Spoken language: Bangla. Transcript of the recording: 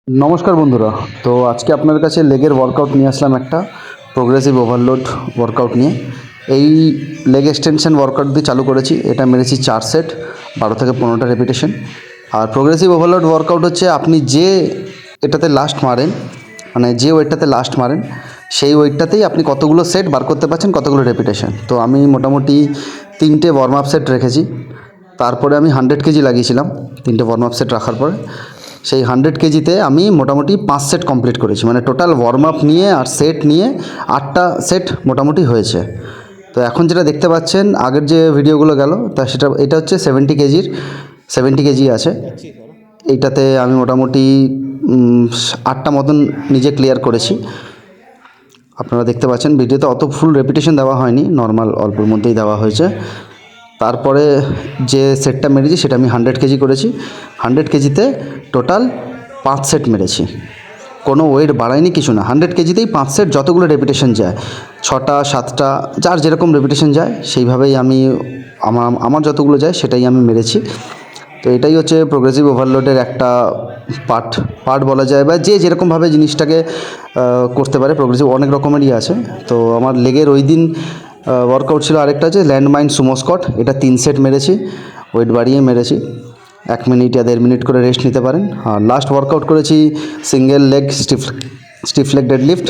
নমস্কার বন্ধুরা। তো আজকে আপনার কাছে লেগের ওয়ার্কআউট নিয়ে আসলাম, একটা প্রোগ্রেসিভ ওভারলোড ওয়ার্কআউট নিয়ে। এই লেগ এক্সটেনশন ওয়ার্কআউট দিয়ে চালু করেছি। এটা মেরেছি 4 সেট, 12 থেকে 15টা রেপিটেশন। আর প্রোগ্রেসিভ ওভারলোড ওয়ার্কআউট হচ্ছে আপনি যে এটাতে লাস্ট মারেন, মানে যে ওয়েটটাতে লাস্ট মারেন সেই ওয়েটটাতেই আপনি কতগুলো সেট বার করতে পারছেন, কতগুলো রেপিটেশন। তো আমি মোটামুটি 3টে ওয়ার্ম আপ সেট রেখেছি। তারপরে আমি 100 কেজি লাগিয়েছিলাম 3টে ওয়ার্ম আপ সেট রাখার পরে। সেই 100 কেজিতে আমি মোটামুটি 5 সেট কমপ্লিট করেছি, মানে টোটাল ওয়ার্ম আপ নিয়ে আর সেট নিয়ে 8টা সেট মোটামুটি হয়েছে। তো এখন যেটা দেখতে পাচ্ছেন, আগের যে ভিডিওগুলো গেল তা এটা হচ্ছে 70 কেজি আছে। এইটাতে আমি মোটামুটি 8টা মতন নিজে ক্লিয়ার করেছি। আপনারা দেখতে পাচ্ছেন ভিডিওতে অত ফুল রেপিটেশন দেওয়া হয়নি, নর্মাল অল্পের মধ্যেই দেওয়া হয়েছে। তারপরে যে সেটটা মেরেছি সেটা আমি 100 কেজি করেছি। 100 কেজিতে টোটাল 5 সেট মেরেছি, কোনো ওয়েট বাড়ায়নি, কিছু না। 100 কেজিতেই 5 সেট, যতগুলো রেপিটেশন যায়, 6টা 7টা, যার যেরকম রেপিটেশন যায় সেইভাবেই আমি আমার যতগুলো যায় সেটাই আমি মেরেছি। তো এটাই হচ্ছে প্রোগ্রেসিভ ওভারলোডের একটা পার্ট বলা যায়, বা যে যেরকমভাবে জিনিসটাকে করতে পারে। প্রোগ্রেসিভ অনেক রকমেরই আছে। তো আমার লেগের ওই দিন ওয়ার্কআউট ছিল আরেকটা আছে ল্যান্ডমাইন সুমো স্কোয়াট। এটা 3 সেট মেরেছি, ওয়েট বাড়িয়ে মেরেছি। 1 মিনিট या 1.5 মিনিট করে রেস্ট নিতে পারেন। আর লাস্ট ওয়ার্কআউট করেছি সিঙ্গেল লেগ স্টিফ লেগ ডেডলিফট।